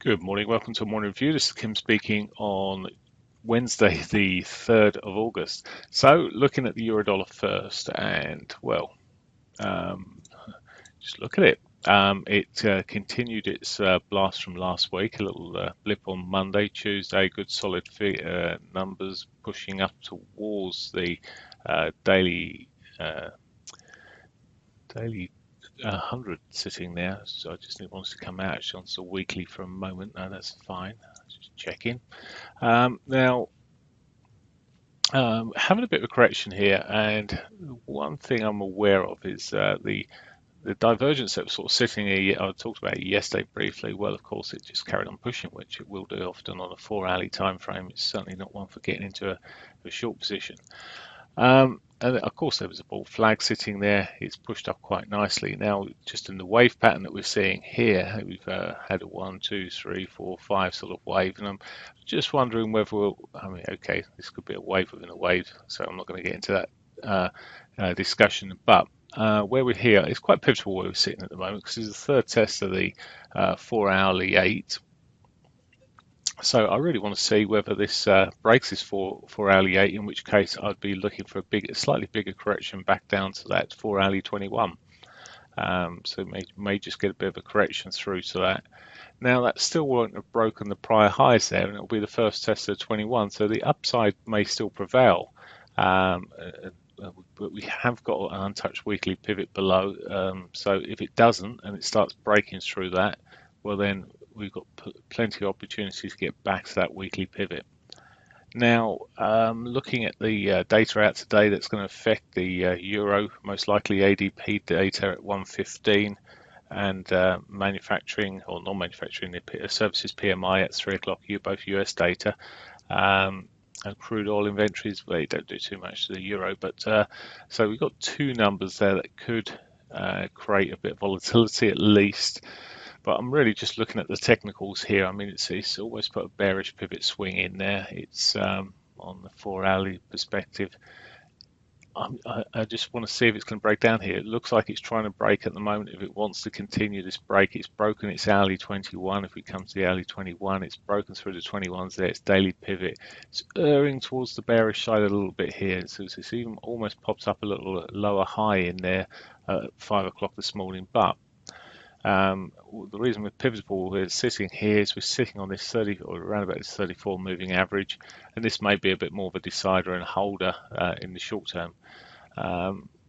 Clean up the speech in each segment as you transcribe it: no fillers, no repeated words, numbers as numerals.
Good morning. Welcome to a morning review. This is Kim speaking on Wednesday, the 3rd of August. So, looking at the euro dollar first, and um, just look at it. It continued its blast from last week, a little blip on Monday, Tuesday, good solid numbers pushing up towards the daily uh, daily 100 sitting there. So I just need wants to come out. It's on the weekly for a moment. No, that's fine. Just checking. Now, having a bit of a correction here, and one thing I'm aware of is the divergence that was sort of sitting here. I talked about it yesterday briefly. Well, of course, it just carried on pushing, which it will do often on a 4-hourly time frame. It's certainly not one for getting into a short position. And of course, there was a ball flag sitting there. It's pushed up quite nicely. Now, just in the wave pattern that we're seeing here, we've had a 1, 2, 3, 4, 5 sort of wave, and I'm just wondering whether I mean, okay, this could be a wave within a wave, so I'm not going to get into that discussion. But where we're here, it's quite pivotal where we're sitting at the moment because it's the third test of the 4-hourly 8. So I really want to see whether this breaks this four hourly 8, in which case I'd be looking for a slightly bigger correction back down to that 4-hourly 21. So may just get a bit of a correction through to that. Now that still won't have broken the prior highs there, and it'll be the first test of 21. So the upside may still prevail. But we have got an untouched weekly pivot below. So if it doesn't and it starts breaking through that, well then we've got plenty of opportunities to get back to that weekly pivot. Now, looking at the data out today that's going to affect the euro, most likely ADP data at 1:15, and manufacturing or non-manufacturing services PMI at 3 o'clock, both US data. And crude oil inventories, they don't do too much to the euro, but so we've got two numbers there that could create a bit of volatility at least. But I'm really just looking at the technicals here. I mean, it's almost put a bearish pivot swing in there. It's on the 4-hourly perspective. I just want to see if it's going to break down here. It looks like it's trying to break at the moment. If it wants to continue this break, it's broken its hourly 21. If we come to the hourly 21, it's broken through the 21s there. It's daily pivot. It's erring towards the bearish side a little bit here. So it's even almost pops up a little lower high in there at 5 o'clock this morning. But the reason we're pivotal we're sitting here is we're sitting on this 30 or around about this 34 moving average, and this may be a bit more of a decider and holder in the short term.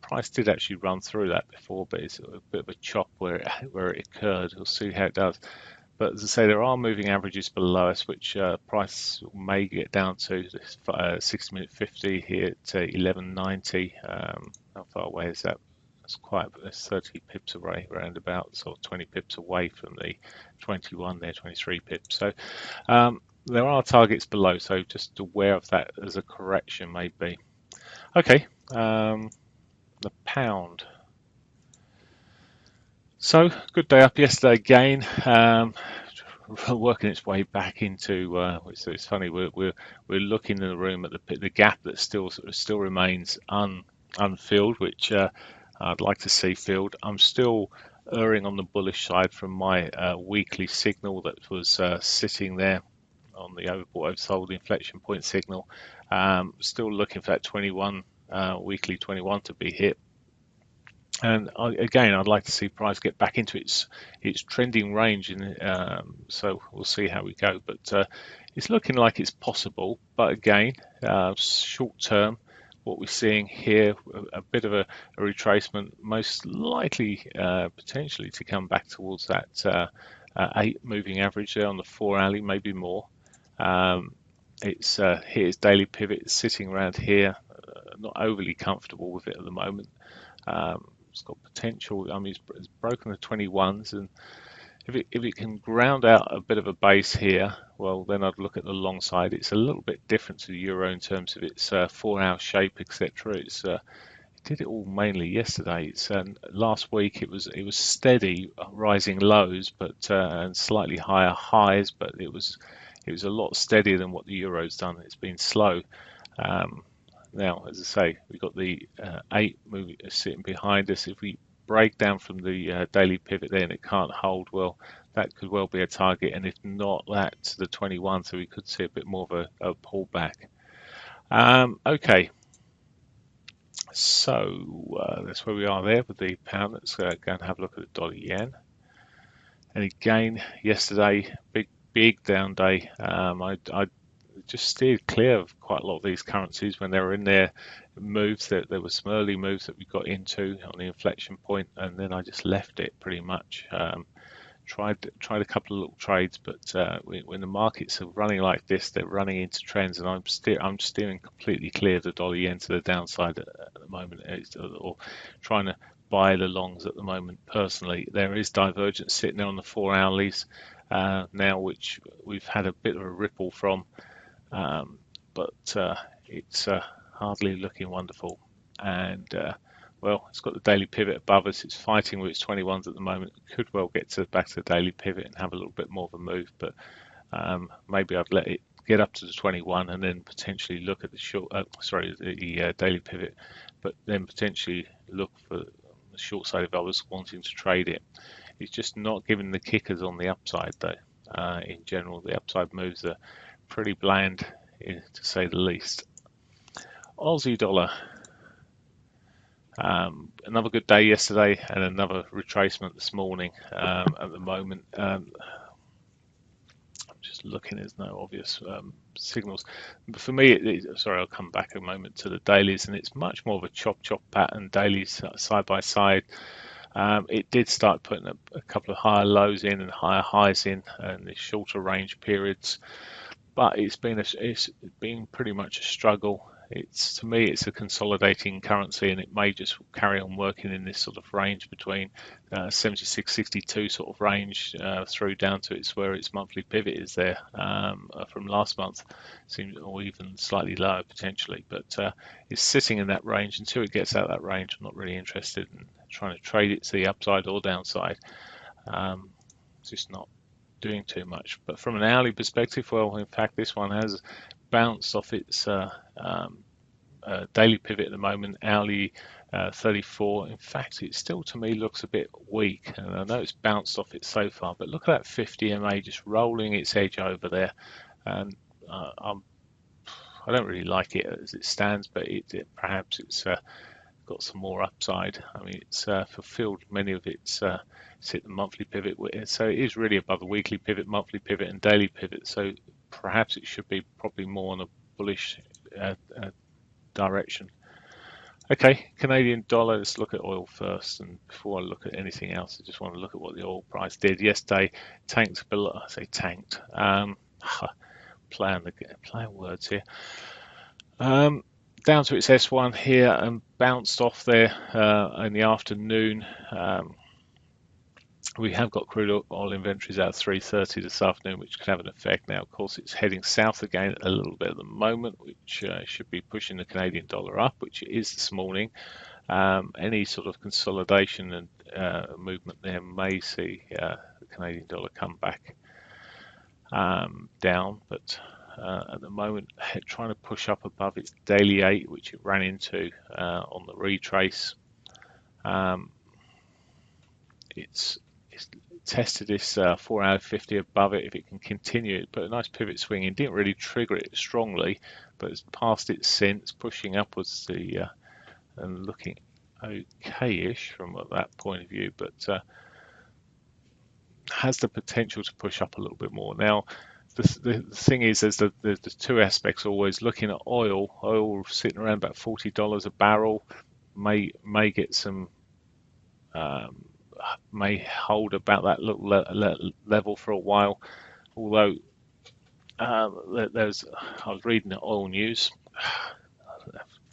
Price did actually run through that before, but it's a bit of a chop where it occurred. We'll see how it does. But as I say, there are moving averages below us, which price may get down to this 60-minute 50 here at 1190. How far away is that? That's quite 30 pips away, around about sort of 20 pips away from the 21 there, 23 pips. So there are targets below, so just aware of that as a correction maybe. Okay, the pound. So good day up yesterday again. Working its way back into. So it's funny. We're looking in the room at the gap that still remains unfilled, which I'd like to see filled. I'm still erring on the bullish side from my weekly signal that was sitting there on the overbought oversold inflection point signal. Still looking for that 21 weekly 21 to be hit. And again, I'd like to see price get back into its trending range, so we'll see how we go. But it's looking like it's possible. But again, short term, what we're seeing here, a bit of a retracement, most likely potentially to come back towards that 8 moving average there on the 4-hourly, maybe more. Here's daily pivot sitting around here, not overly comfortable with it at the moment. It's got potential. I mean, it's broken the 21s, and if it can ground out a bit of a base here, well, then I'd look at the long side. It's a little bit different to the euro in terms of its 4-hour shape, etc. It did it all mainly yesterday. Last week it was steady, rising lows, but and slightly higher highs, but it was a lot steadier than what the euro's done. It's been slow. Now, as I say, we've got the 8 sitting behind us. If we break down from the daily pivot there and it can't hold, well, that could well be a target, and if not, that's the 21, so we could see a bit more of a pullback. Okay, so that's where we are there with the pound. Let's go and have a look at the dollar yen. And again, yesterday, big down day. I just steered clear of quite a lot of these currencies when they were in their moves. There were some early moves that we got into on the inflection point, and then I just left it pretty much. Tried a couple of little trades, but when the markets are running like this, they're running into trends, and I'm steering completely clear of the dollar yen to the downside at the moment, or trying to buy the longs at the moment. Personally, there is divergence sitting there on the 4-hourlies now, which we've had a bit of a ripple from, but it's hardly looking wonderful. And well, it's got the daily pivot above us. It's fighting with its 21s at the moment. It could well get back to the daily pivot and have a little bit more of a move, but maybe I'd let it get up to the 21 and then potentially look at the daily pivot, but then potentially look for the short side if I was wanting to trade it. It's just not giving the kickers on the upside though. In general, the upside moves are pretty bland, to say the least. Aussie dollar. Another good day yesterday and another retracement this morning. At the moment, I'm just looking, there's no obvious signals. But for me, sorry, I'll come back a moment to the dailies, and it's much more of a chop pattern, dailies side by side. It did start putting a couple of higher lows in and higher highs in the shorter range periods, but it's been pretty much a struggle. To me, it's a consolidating currency, and it may just carry on working in this sort of range between 76.62 sort of range through down to where its monthly pivot is there from last month, or even slightly lower potentially. But it's sitting in that range. Until it gets out of that range, I'm not really interested in trying to trade it to the upside or downside. Just not doing too much. But from an hourly perspective, well, in fact, this one has bounced off its daily pivot at the moment, hourly 34. In fact, it still to me looks a bit weak, and I know it's bounced off it so far, but look at that 50 MA just rolling its edge over there, and I don't really like it as it stands, but perhaps it's got some more upside. I mean, it's fulfilled many of its hit the monthly pivot, so it is really above the weekly pivot, monthly pivot, and daily pivot. So perhaps it should be probably more on a bullish direction. Okay, Canadian dollar. Let's look at oil first, and before I look at anything else, I just want to look at what the oil price did yesterday. Tanked below. I say tanked. Playing words here. Down to its S1 here and bounced off there in the afternoon. We have got crude oil inventories out 3:30 this afternoon, which could have an effect. Now, of course, it's heading south again a little bit at the moment, which should be pushing the Canadian dollar up, which it is this morning. Any sort of consolidation and movement there may see the Canadian dollar come back down, but at the moment, trying to push up above its daily 8, which it ran into on the retrace. It's tested this 4-hour 50 above it. If it can continue, it put a nice pivot swing in. Didn't really trigger it strongly, but it's passed it since, pushing upwards and looking okay-ish from that point of view, but has the potential to push up a little bit more. Now, the thing is, there's the two aspects always. Looking at oil sitting around about $40 a barrel, may get some. May hold about that little level for a while, although I was reading the oil news,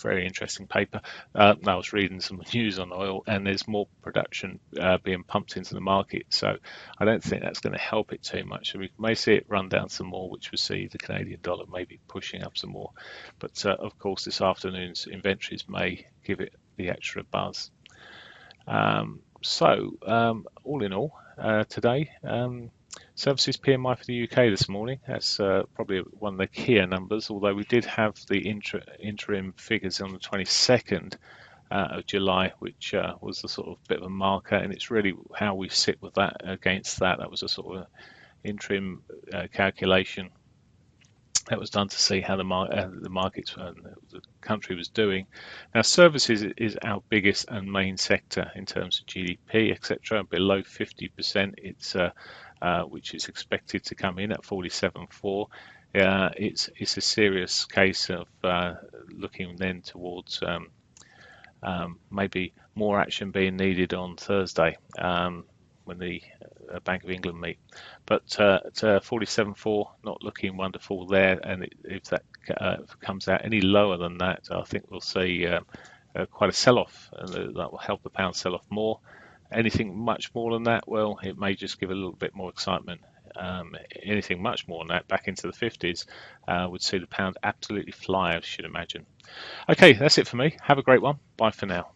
very interesting paper. I was reading some news on oil, and there's more production being pumped into the market, so I don't think that's going to help it too much. So we may see it run down some more, which will see the Canadian dollar maybe pushing up some more, but of course this afternoon's inventories may give it the extra buzz. So, all in all, today, services PMI for the UK this morning, that's probably one of the key numbers, although we did have the interim figures on the 22nd of July, which was the sort of bit of a marker, and it's really how we sit with that against that. That was a sort of interim calculation that was done to see how the markets and the country was doing. Now, services is our biggest and main sector in terms of GDP, etc. Below 50%, it's which is expected to come in at 47.4. It's a serious case of looking then towards maybe more action being needed on Thursday when the Bank of England meet. But at 47.4, not looking wonderful there. And if that comes out any lower than that, I think we'll see quite a sell-off, and that will help the pound sell off more. Anything much more than that, well, it may just give a little bit more excitement. Anything much more than that, back into the 50s, would see the pound absolutely fly, I should imagine. Okay, that's it for me. Have a great one. Bye for now.